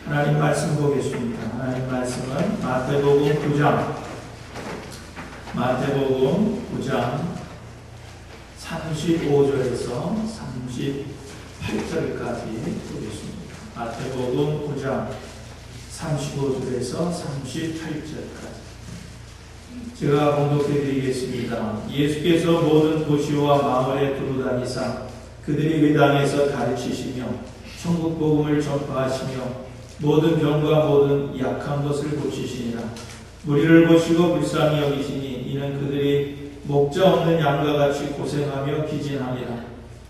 하나님 말씀 보겠습니다. 하나님 말씀은 마태복음 9장 35절에서 38절까지 보겠습니다. 마태복음 9장 35절에서 38절까지 제가 봉독해 드리겠습니다. 예수께서 모든 도시와 마을에 두루다니사 그들이 그 땅에서 가르치시며 천국 복음을 전파하시며 모든 병과 모든 약한 것을 고치시니라. 무리를 보시고 불쌍히 여기시니 이는 그들이 목자 없는 양과 같이 고생하며 기진함이라.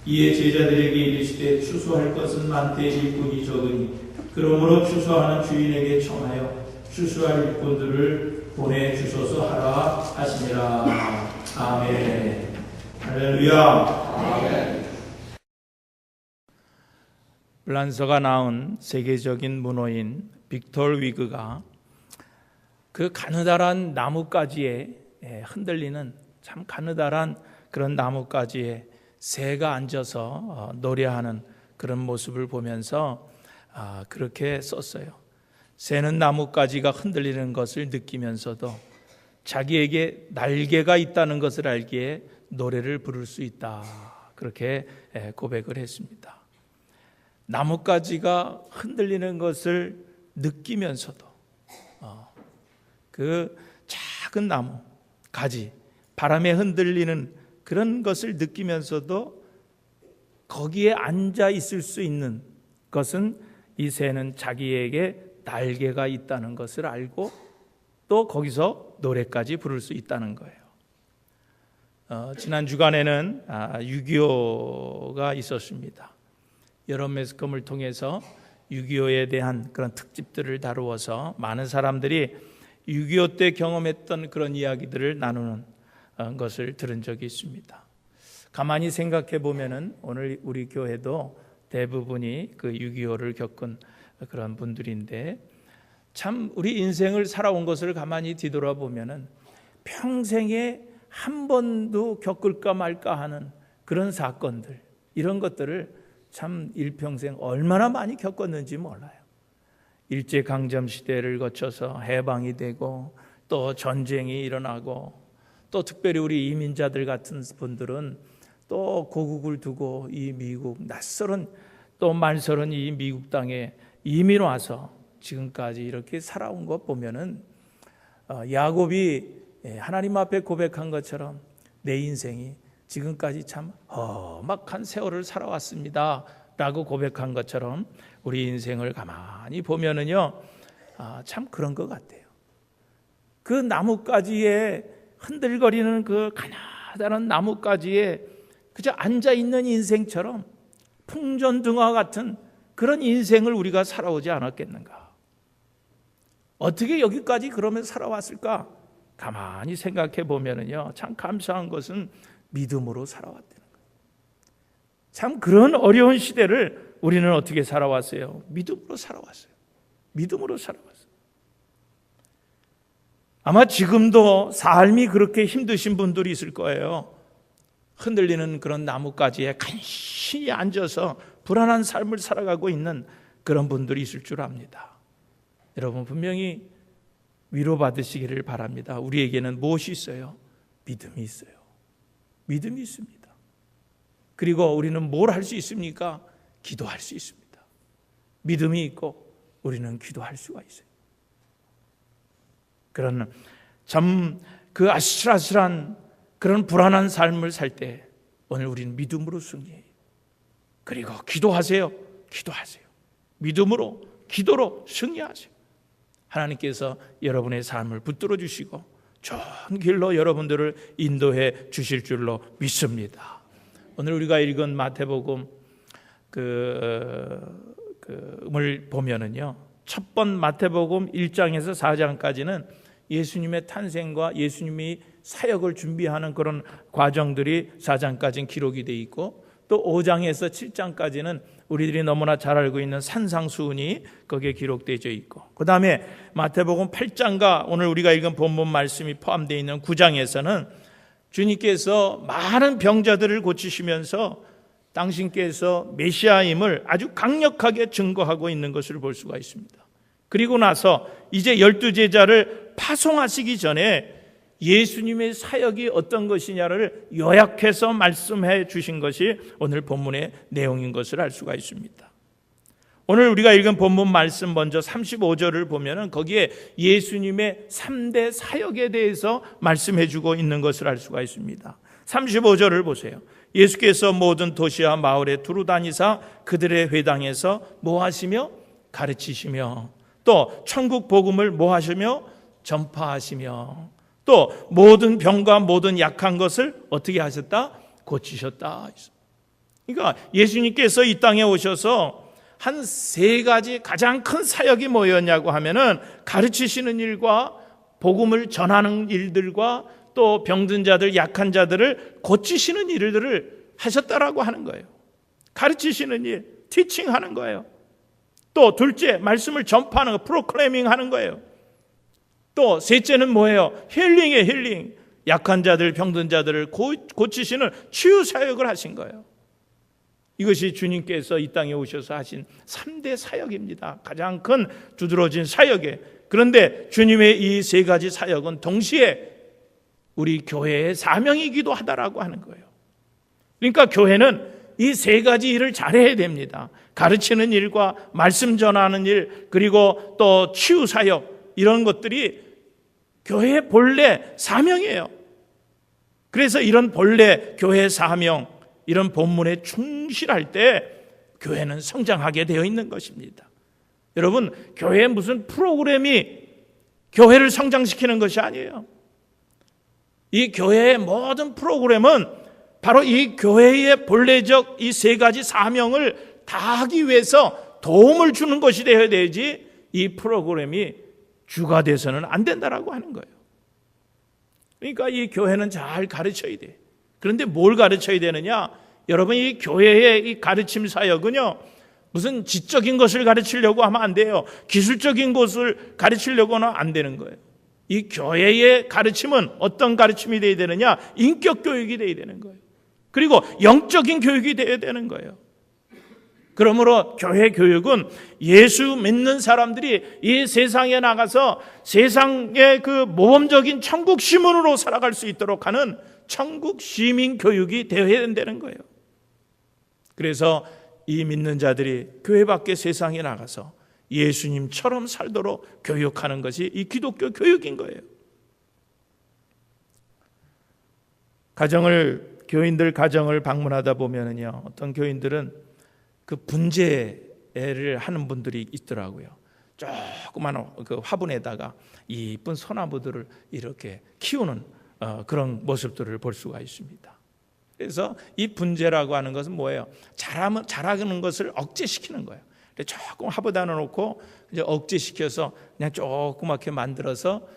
이에 제자들에게 이르시되 추수할 것은 많되 일꾼이 적으니 그러므로 추수하는 주인에게 청하여 추수할 일꾼들을 보내주소서 하라 하시니라. 아멘. 할렐루야. 아멘. 프랑스가 낳은 세계적인 문호인 빅토르 위그가 그 가느다란 나뭇가지에 흔들리는 참 가느다란 그런 나뭇가지에 새가 앉아서 노래하는 그런 모습을 보면서 그렇게 썼어요. 새는 나뭇가지가 흔들리는 것을 느끼면서도 자기에게 날개가 있다는 것을 알기에 노래를 부를 수 있다. 그렇게 고백을 했습니다. 나뭇가지가 흔들리는 것을 느끼면서도 그 작은 나무 가지 바람에 흔들리는 그런 것을 느끼면서도 거기에 앉아 있을 수 있는 것은 이 새는 자기에게 날개가 있다는 것을 알고 또 거기서 노래까지 부를 수 있다는 거예요. 지난 주간에는 6.25가 있었습니다. 여러 매스컴을 통해서 6.25에 대한 그런 특집들을 다루어서 많은 사람들이 6.25 때 경험했던 그런 이야기들을 나누는 것을 들은 적이 있습니다. 가만히 생각해 보면은 오늘 우리 교회도 대부분이 그 6.25를 겪은 그런 분들인데 참 우리 인생을 살아온 것을 가만히 뒤돌아보면은 평생에 한 번도 겪을까 말까 하는 그런 사건들, 이런 것들을 참 일평생 얼마나 많이 겪었는지 몰라요. 일제강점 시대를 거쳐서 해방이 되고 또 전쟁이 일어나고 또 특별히 우리 이민자들 같은 분들은 또 고국을 두고 이 미국 낯설은 또 말설은 이 미국 땅에 이민 와서 지금까지 이렇게 살아온 것 보면은 야곱이 하나님 앞에 고백한 것처럼 내 인생이 지금까지 참 험악한 세월을 살아왔습니다 라고 고백한 것처럼 우리 인생을 가만히 보면은요 참 그런 것 같아요. 그 나뭇가지에 흔들거리는 그 가나다란 나뭇가지에 그저 앉아있는 인생처럼 풍전등화 같은 그런 인생을 우리가 살아오지 않았겠는가. 어떻게 여기까지 그러면 살아왔을까? 가만히 생각해 보면은요 참 감사한 것은 믿음으로 살아왔다는 거예요. 참 그런 어려운 시대를 우리는 어떻게 살아왔어요? 믿음으로 살아왔어요. 믿음으로 살아왔어요. 아마 지금도 삶이 그렇게 힘드신 분들이 있을 거예요. 흔들리는 그런 나뭇가지에 간신히 앉아서 불안한 삶을 살아가고 있는 그런 분들이 있을 줄 압니다. 여러분 분명히 위로받으시기를 바랍니다. 우리에게는 무엇이 있어요? 믿음이 있어요. 믿음이 있습니다. 그리고 우리는 뭘 할 수 있습니까? 기도할 수 있습니다. 믿음이 있고 우리는 기도할 수가 있어요. 그런 참 그 아슬아슬한 그런 불안한 삶을 살 때 오늘 우리는 믿음으로 승리해요. 그리고 기도하세요. 기도하세요. 믿음으로 기도로 승리하세요. 하나님께서 여러분의 삶을 붙들어 주시고 좋은 길로 여러분들을 인도해 주실 줄로 믿습니다. 오늘 우리가 읽은 마태복음 을 보면은요, 첫 번 마태복음 1장에서 4장까지는 예수님의 탄생과 예수님이 사역을 준비하는 그런 과정들이 4장까지는 기록이 되어 있고 또 5장에서 7장까지는 우리들이 너무나 잘 알고 있는 산상수훈이 거기에 기록되어 있고 그 다음에 마태복음 8장과 오늘 우리가 읽은 본문 말씀이 포함되어 있는 9장에서는 주님께서 많은 병자들을 고치시면서 당신께서 메시아임을 아주 강력하게 증거하고 있는 것을 볼 수가 있습니다. 그리고 나서 이제 12제자를 파송하시기 전에 예수님의 사역이 어떤 것이냐를 요약해서 말씀해 주신 것이 오늘 본문의 내용인 것을 알 수가 있습니다. 오늘 우리가 읽은 본문 말씀 먼저 35절을 보면은 거기에 예수님의 3대 사역에 대해서 말씀해 주고 있는 것을 알 수가 있습니다. 35절을 보세요. 예수께서 모든 도시와 마을에 두루 다니사 그들의 회당에서 뭐 하시며 가르치시며 또 천국 복음을 뭐 하시며 전파하시며 또 모든 병과 모든 약한 것을 어떻게 하셨다? 고치셨다. 그러니까 예수님께서 이 땅에 오셔서 한 3가지 가장 큰 사역이 뭐였냐고 하면은 가르치시는 일과 복음을 전하는 일들과 또 병든 자들, 약한 자들을 고치시는 일들을 하셨다라고 하는 거예요. 가르치시는 일, 티칭하는 거예요. 또 둘째, 말씀을 전파하는 거, 프로클레이밍 하는 거예요. 또 셋째는 뭐예요? 힐링이에요, 힐링. 약한 자들, 병든 자들을 고치시는 치유 사역을 하신 거예요. 이것이 주님께서 이 땅에 오셔서 하신 3대 사역입니다. 가장 큰 두드러진 사역에. 그런데 주님의 이 3가지 사역은 동시에 우리 교회의 사명이기도 하다라고 하는 거예요. 그러니까 교회는 이 3가지 일을 잘해야 됩니다. 가르치는 일과 말씀 전하는 일, 그리고 또 치유 사역, 이런 것들이 교회의 본래 사명이에요. 그래서 이런 본래 교회의 사명, 이런 본문에 충실할 때 교회는 성장하게 되어 있는 것입니다. 여러분, 교회에 무슨 프로그램이 교회를 성장시키는 것이 아니에요. 이 교회의 모든 프로그램은 바로 이 교회의 본래적 이 3가지 사명을 다하기 위해서 도움을 주는 것이 되어야 되지 이 프로그램이 주가 돼서는 안 된다라고 하는 거예요. 그러니까 이 교회는 잘 가르쳐야 돼. 그런데 뭘 가르쳐야 되느냐? 여러분, 이 교회의 이 가르침 사역은요, 무슨 지적인 것을 가르치려고 하면 안 돼요. 기술적인 것을 가르치려고는 안 되는 거예요. 이 교회의 가르침은 어떤 가르침이 되어야 되느냐? 인격 교육이 되어야 되는 거예요. 그리고 영적인 교육이 되어야 되는 거예요. 그러므로 교회 교육은 예수 믿는 사람들이 이 세상에 나가서 세상의 그 모범적인 천국 시민으로 살아갈 수 있도록 하는 천국 시민 교육이 되어야 된다는 거예요. 그래서 이 믿는 자들이 교회 밖에 세상에 나가서 예수님처럼 살도록 교육하는 것이 이 기독교 교육인 거예요. 교인들 가정을 방문하다 보면은요, 어떤 교인들은 그 분재를 하는 분들이 있더라고요. 조그만 그 화분에다가 이쁜 소나무들을 이렇게 키우는 그런 모습들을 볼 수가 있습니다. 그래서 이 분재라고 하는 것은 뭐예요? 자라는 것을 억제시키는 거예요. 조금 화분에다 놓고 이제 억제시켜서 그냥 조그맣게 만들어서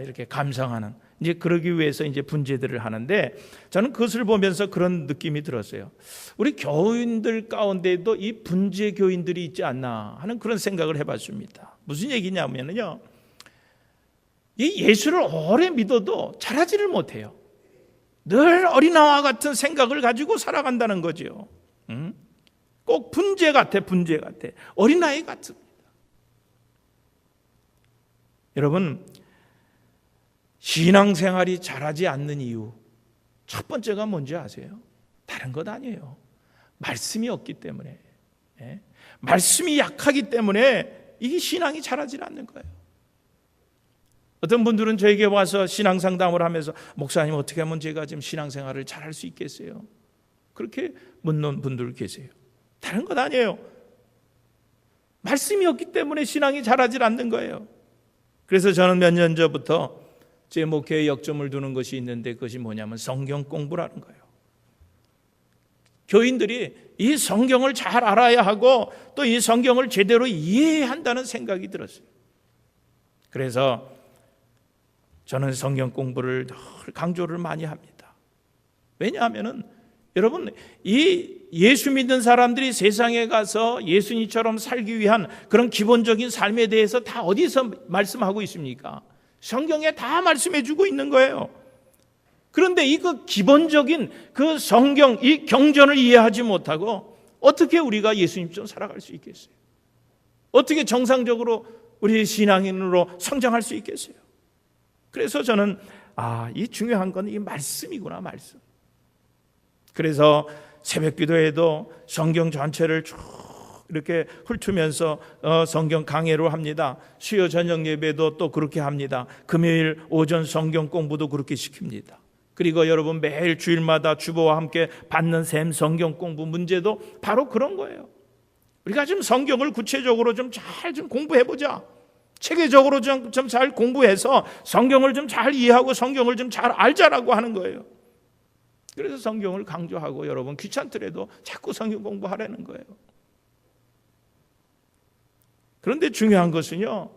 이렇게 감상하는, 이제 그러기 위해서 이제 분재들을 하는데, 저는 그것을 보면서 그런 느낌이 들었어요. 우리 교인들 가운데도 이 분재 교인들이 있지 않나 하는 그런 생각을 해봤습니다. 무슨 얘기냐면요, 이 예수를 오래 믿어도 자라지를 못해요. 늘 어린아이와 같은 생각을 가지고 살아간다는 거죠. 꼭 분재 같아. 어린아이 같습니다. 여러분, 신앙생활이 잘하지 않는 이유 첫 번째가 뭔지 아세요? 다른 것 아니에요. 말씀이 없기 때문에, 말씀이 약하기 때문에 이게 신앙이 잘하지 않는 거예요. 어떤 분들은 저에게 와서 신앙 상담을 하면서, 목사님 어떻게 하면 제가 지금 신앙생활을 잘할 수 있겠어요? 그렇게 묻는 분들 계세요. 다른 것 아니에요. 말씀이 없기 때문에 신앙이 잘하지 않는 거예요. 그래서 저는 몇 년 전부터 제 목회에 역점을 두는 것이 있는데, 그것이 뭐냐면 성경 공부라는 거예요. 교인들이 이 성경을 잘 알아야 하고 또 이 성경을 제대로 이해해야 한다는 생각이 들었어요. 그래서 저는 성경 공부를 늘 강조를 많이 합니다. 왜냐하면은 여러분, 이 예수 믿는 사람들이 세상에 가서 예수님처럼 살기 위한 그런 기본적인 삶에 대해서 다 어디서 말씀하고 있습니까? 성경에 다 말씀해 주고 있는 거예요. 그런데 이거 기본적인 그 성경, 이 경전을 이해하지 못하고 어떻게 우리가 예수님처럼 살아갈 수 있겠어요? 어떻게 정상적으로 우리 신앙인으로 성장할 수 있겠어요? 그래서 저는 이 중요한 건 이 말씀이구나, 말씀. 그래서 새벽 기도에도 성경 전체를 쭉 이렇게 훑으면서 성경 강해로 합니다. 수요 저녁 예배도 또 그렇게 합니다. 금요일 오전 성경 공부도 그렇게 시킵니다. 그리고 여러분 매일 주일마다 주보와 함께 받는 샘 성경 공부 문제도 바로 그런 거예요. 우리가 좀 성경을 구체적으로 좀 잘 공부해보자. 체계적으로 좀 잘 공부해서 성경을 좀 잘 이해하고 성경을 좀 잘 알자라고 하는 거예요. 그래서 성경을 강조하고 여러분 귀찮더라도 자꾸 성경 공부하라는 거예요. 그런데 중요한 것은요,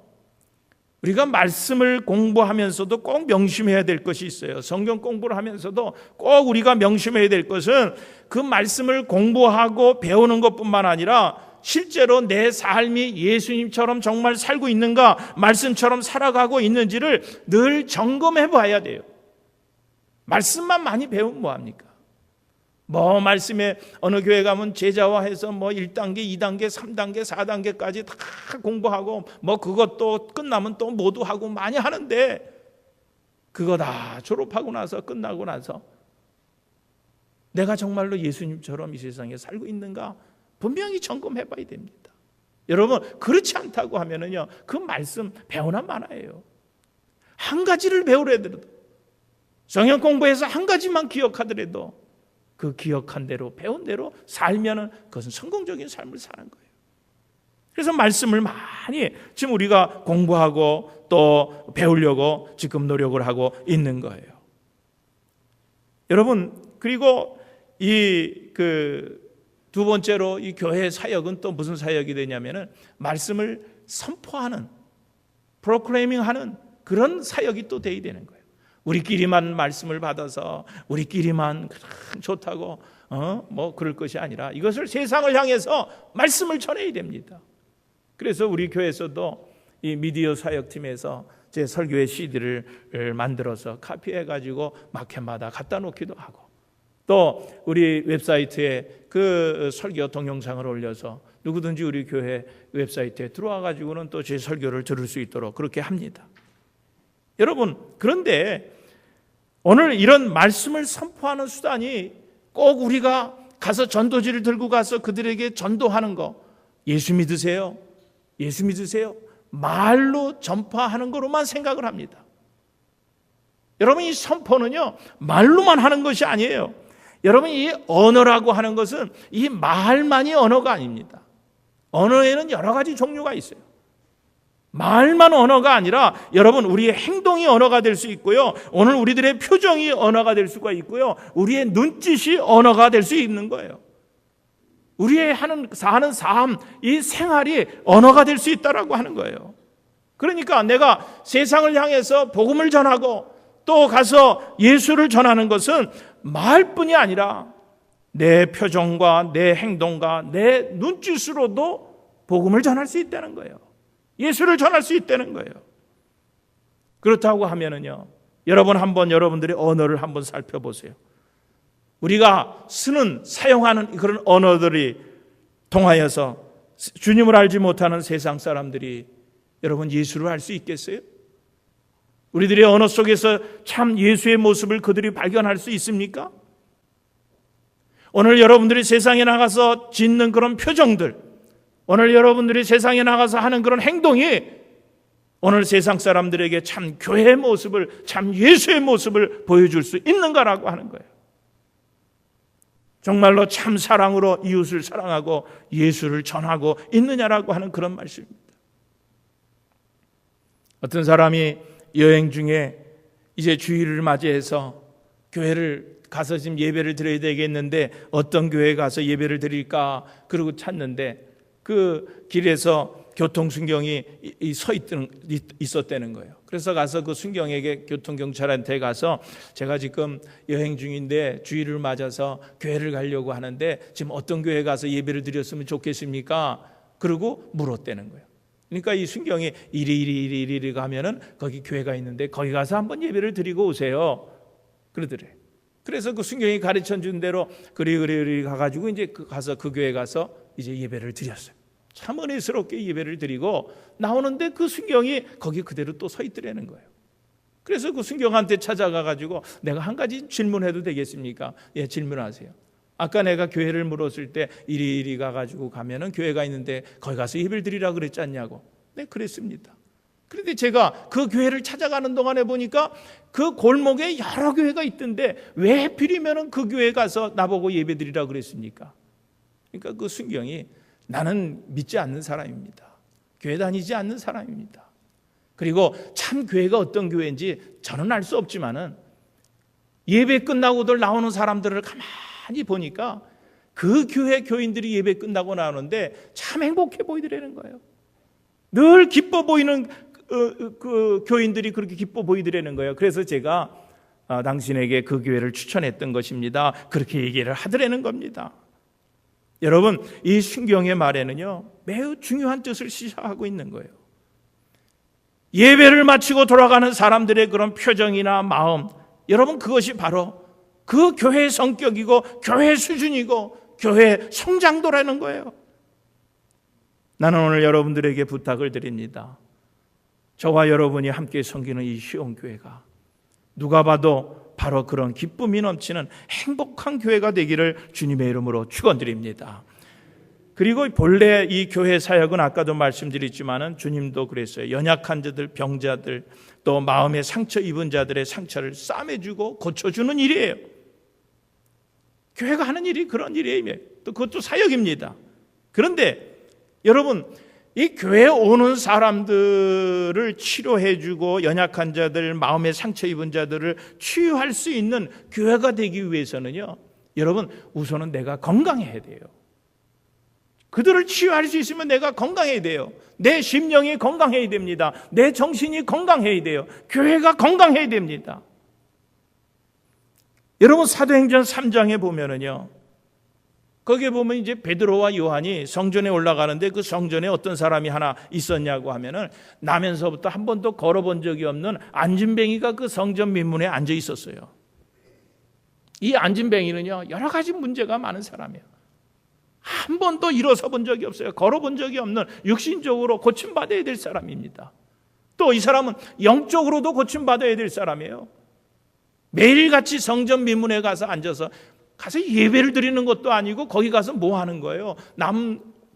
우리가 말씀을 공부하면서도 꼭 명심해야 될 것이 있어요. 성경 공부를 하면서도 꼭 우리가 명심해야 될 것은 그 말씀을 공부하고 배우는 것뿐만 아니라 실제로 내 삶이 예수님처럼 정말 살고 있는가, 말씀처럼 살아가고 있는지를 늘 점검해 봐야 돼요. 말씀만 많이 배우면 뭐합니까? 말씀에 어느 교회 가면 제자화해서 1단계, 2단계, 3단계, 4단계까지 다 공부하고 그것도 끝나면 또 모두 하고 많이 하는데 그거 다 졸업하고 나서 끝나고 나서 내가 정말로 예수님처럼 이 세상에 살고 있는가 분명히 점검해 봐야 됩니다. 여러분 그렇지 않다고 하면은요 그 말씀 배우나 마나예요. 한 가지를 배우려도 성경 공부해서 한 가지만 기억하더라도 그 기억한 대로 배운 대로 살면은 그것은 성공적인 삶을 사는 거예요. 그래서 말씀을 많이 지금 우리가 공부하고 또 배우려고 지금 노력을 하고 있는 거예요. 여러분 그리고 두 번째로 이 교회 사역은 또 무슨 사역이 되냐면은 말씀을 선포하는, 프로클레이밍하는 그런 사역이 또 돼야 되는 거예요. 우리끼리만 말씀을 받아서 우리끼리만 좋다고 그럴 것이 아니라 이것을 세상을 향해서 말씀을 전해야 됩니다. 그래서 우리 교회에서도 이 미디어 사역팀에서 제 설교의 CD를 만들어서 카피해가지고 마켓마다 갖다 놓기도 하고 또 우리 웹사이트에 그 설교 동영상을 올려서 누구든지 우리 교회 웹사이트에 들어와 가지고는 또 제 설교를 들을 수 있도록 그렇게 합니다. 여러분 그런데 오늘 이런 말씀을 선포하는 수단이 꼭 우리가 가서 전도지를 들고 가서 그들에게 전도하는 거, 예수 믿으세요? 예수 믿으세요? 말로 전파하는 거로만 생각을 합니다. 여러분 이 선포는요 말로만 하는 것이 아니에요. 여러분 이 언어라고 하는 것은 이 말만이 언어가 아닙니다. 언어에는 여러 가지 종류가 있어요. 말만 언어가 아니라 여러분 우리의 행동이 언어가 될 수 있고요. 오늘 우리들의 표정이 언어가 될 수가 있고요. 우리의 눈짓이 언어가 될 수 있는 거예요. 우리의 사는 삶, 이 생활이 언어가 될 수 있다라고 하는 거예요. 그러니까 내가 세상을 향해서 복음을 전하고 또 가서 예수를 전하는 것은 말뿐이 아니라 내 표정과 내 행동과 내 눈짓으로도 복음을 전할 수 있다는 거예요. 예수를 전할 수 있다는 거예요. 그렇다고 하면은요, 여러분 한번 여러분들의 언어를 한번 살펴보세요. 우리가 사용하는 그런 언어들이 통하여서 주님을 알지 못하는 세상 사람들이 여러분 예수를 알 수 있겠어요? 우리들의 언어 속에서 참 예수의 모습을 그들이 발견할 수 있습니까? 오늘 여러분들이 세상에 나가서 짓는 그런 표정들, 오늘 여러분들이 세상에 나가서 하는 그런 행동이 오늘 세상 사람들에게 참 교회의 모습을, 참 예수의 모습을 보여줄 수 있는가라고 하는 거예요. 정말로 참 사랑으로 이웃을 사랑하고 예수를 전하고 있느냐라고 하는 그런 말씀입니다. 어떤 사람이 여행 중에 이제 주일을 맞이해서 교회를 가서 지금 예배를 드려야 되겠는데 어떤 교회에 가서 예배를 드릴까 그러고 찾는데 그 길에서 교통순경이 서 있었다는 거예요. 그래서 가서 그 순경에게 교통경찰한테 가서 제가 지금 여행 중인데 주일을 맞아서 교회를 가려고 하는데 지금 어떤 교회에 가서 예배를 드렸으면 좋겠습니까? 그러고 물었다는 거예요. 그러니까 이 순경이 이리 가면은 거기 교회가 있는데 거기 가서 한번 예배를 드리고 오세요. 그러더래. 그래서 그 순경이 가르쳐 준 대로 그리 가가지고 이제 가서 그 교회 가서 이제 예배를 드렸어요. 참 은혜스럽게 예배를 드리고 나오는데 그 순경이 거기 그대로 또 서 있더라는 거예요. 그래서 그 순경한테 찾아가 가지고 내가 한 가지 질문해도 되겠습니까? 예, 질문하세요. 아까 내가 교회를 물었을 때 이리 가가지고 가면은 교회가 있는데 거기 가서 예배를 드리라 그랬지 않냐고. 네, 그랬습니다. 그런데 제가 그 교회를 찾아가는 동안에 보니까 그 골목에 여러 교회가 있던데 왜 하필이면은 그 교회에 가서 나보고 예배 드리라 그랬습니까? 그러니까 그 순경이 나는 믿지 않는 사람입니다. 교회 다니지 않는 사람입니다. 그리고 참 교회가 어떤 교회인지 저는 알 수 없지만은 예배 끝나고들 나오는 사람들을 가만히 보니까 그 교회 교인들이 예배 끝나고 나오는데 참 행복해 보이더라는 거예요. 늘 기뻐 보이는 그 교인들이 그렇게 기뻐 보이더라는 거예요. 그래서 제가 당신에게 그 교회를 추천했던 것입니다. 그렇게 얘기를 하더라는 겁니다. 여러분, 이 순경의 말에는요 매우 중요한 뜻을 시사하고 있는 거예요. 예배를 마치고 돌아가는 사람들의 그런 표정이나 마음, 여러분 그것이 바로 그 교회의 성격이고 교회의 수준이고 교회의 성장도라는 거예요. 나는 오늘 여러분들에게 부탁을 드립니다. 저와 여러분이 함께 섬기는 이 시온교회가 누가 봐도 바로 그런 기쁨이 넘치는 행복한 교회가 되기를 주님의 이름으로 축원드립니다. 그리고 본래 이 교회 사역은 아까도 말씀드렸지만은 주님도 그랬어요. 연약한 자들, 병자들, 또 마음에 상처 입은 자들의 상처를 싸매주고 고쳐주는 일이에요. 교회가 하는 일이 그런 일이에요. 또 그것도 사역입니다. 그런데 여러분, 이 교회에 오는 사람들을 치료해주고 연약한 자들, 마음에 상처 입은 자들을 치유할 수 있는 교회가 되기 위해서는요, 여러분 우선은 내가 건강해야 돼요. 그들을 치유할 수 있으면 내가 건강해야 돼요. 내 심령이 건강해야 됩니다. 내 정신이 건강해야 돼요. 교회가 건강해야 됩니다. 여러분 사도행전 3장에 보면은요, 거기에 보면 이제 베드로와 요한이 성전에 올라가는데 그 성전에 어떤 사람이 하나 있었냐고 하면은 나면서부터 한 번도 걸어본 적이 없는 안진뱅이가 그 성전 민문에 앉아 있었어요. 이 안진뱅이는요 여러 가지 문제가 많은 사람이에요. 한 번도 일어서 본 적이 없어요. 걸어본 적이 없는 육신적으로 고침받아야 될 사람입니다. 또 이 사람은 영적으로도 고침받아야 될 사람이에요. 매일같이 성전 민문에 가서 앉아서 예배를 드리는 것도 아니고 거기 가서 뭐 하는 거예요?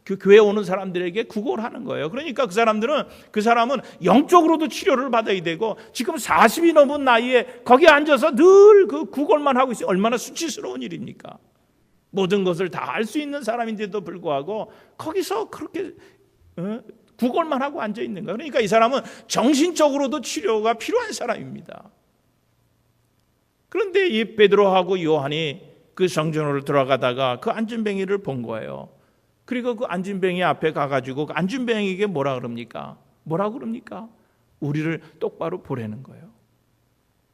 그 교회에 오는 사람들에게 구걸을 하는 거예요. 그러니까 그 사람은 영적으로도 치료를 받아야 되고 지금 40이 넘은 나이에 거기 앉아서 늘 그 구걸만 하고 있어요. 얼마나 수치스러운 일입니까? 모든 것을 다 알 수 있는 사람인데도 불구하고 거기서 그렇게 구걸만 하고 앉아 있는 거예요. 그러니까 이 사람은 정신적으로도 치료가 필요한 사람입니다. 그런데 이 베드로하고 요한이 그 성전으로 들어가다가 그 안진뱅이를 본 거예요. 그리고 그 안진뱅이 앞에 가가지고 그 안진뱅이에게 뭐라 그럽니까? 우리를 똑바로 보라는 거예요.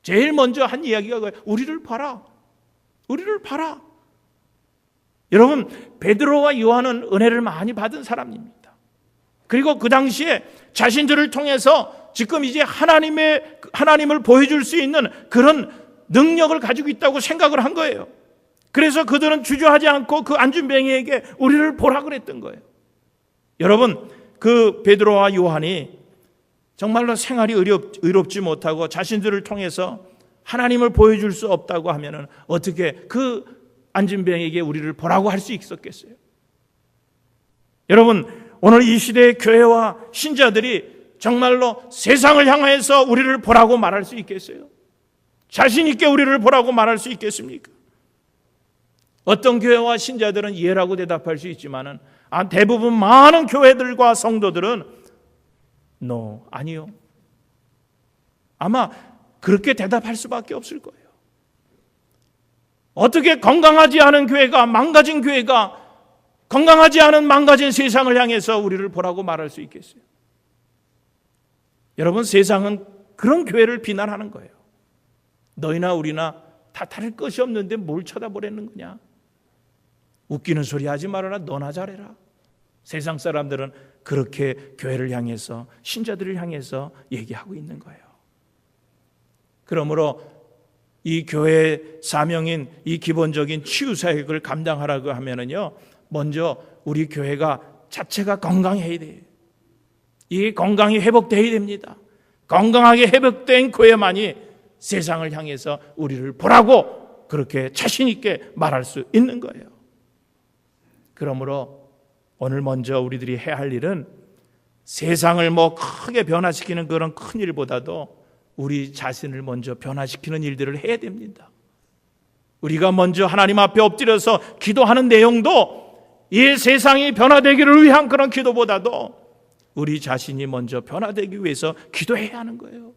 제일 먼저 한 이야기가 그거예요. 우리를 봐라. 여러분, 베드로와 요한은 은혜를 많이 받은 사람입니다. 그리고 그 당시에 자신들을 통해서 지금 이제 하나님을 보여줄 수 있는 그런 능력을 가지고 있다고 생각을 한 거예요. 그래서 그들은 주저하지 않고 그 안진뱅이에게 우리를 보라 그랬던 거예요. 여러분, 그 베드로와 요한이 정말로 생활이 의롭지 못하고 자신들을 통해서 하나님을 보여줄 수 없다고 하면은 어떻게 그 안진뱅이에게 우리를 보라고 할 수 있었겠어요? 여러분, 오늘 이 시대의 교회와 신자들이 정말로 세상을 향해서 우리를 보라고 말할 수 있겠어요? 자신 있게 우리를 보라고 말할 수 있겠습니까? 어떤 교회와 신자들은 예라고 대답할 수 있지만은 대부분 많은 교회들과 성도들은 아니요. 아마 그렇게 대답할 수밖에 없을 거예요. 어떻게 건강하지 않은 교회가, 망가진 교회가 건강하지 않은 망가진 세상을 향해서 우리를 보라고 말할 수 있겠어요? 여러분, 세상은 그런 교회를 비난하는 거예요. 너희나 우리나 다 다를 것이 없는데 뭘 쳐다보라는 거냐? 웃기는 소리 하지 말아라. 너나 잘해라. 세상 사람들은 그렇게 교회를 향해서, 신자들을 향해서 얘기하고 있는 거예요. 그러므로 이 교회의 사명인 이 기본적인 치유 사역을 감당하라고 하면은요, 먼저 우리 교회가 자체가 건강해야 돼요. 이 건강이 회복되어야 됩니다. 건강하게 회복된 교회만이 세상을 향해서 우리를 보라고 그렇게 자신 있게 말할 수 있는 거예요. 그러므로 오늘 먼저 우리들이 해야 할 일은 세상을 크게 변화시키는 그런 큰 일보다도 우리 자신을 먼저 변화시키는 일들을 해야 됩니다. 우리가 먼저 하나님 앞에 엎드려서 기도하는 내용도 이 세상이 변화되기를 위한 그런 기도보다도 우리 자신이 먼저 변화되기 위해서 기도해야 하는 거예요.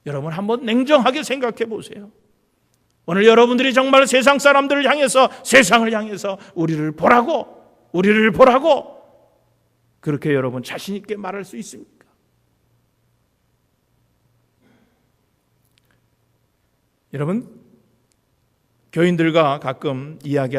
여러분 한번 냉정하게 생각해 보세요. 오늘 여러분들이 정말 세상 사람들을 향해서 세상을 향해서 우리를 보라고 그렇게 여러분 자신 있게 말할 수 있습니까? 여러분 교인들과 가끔 이야기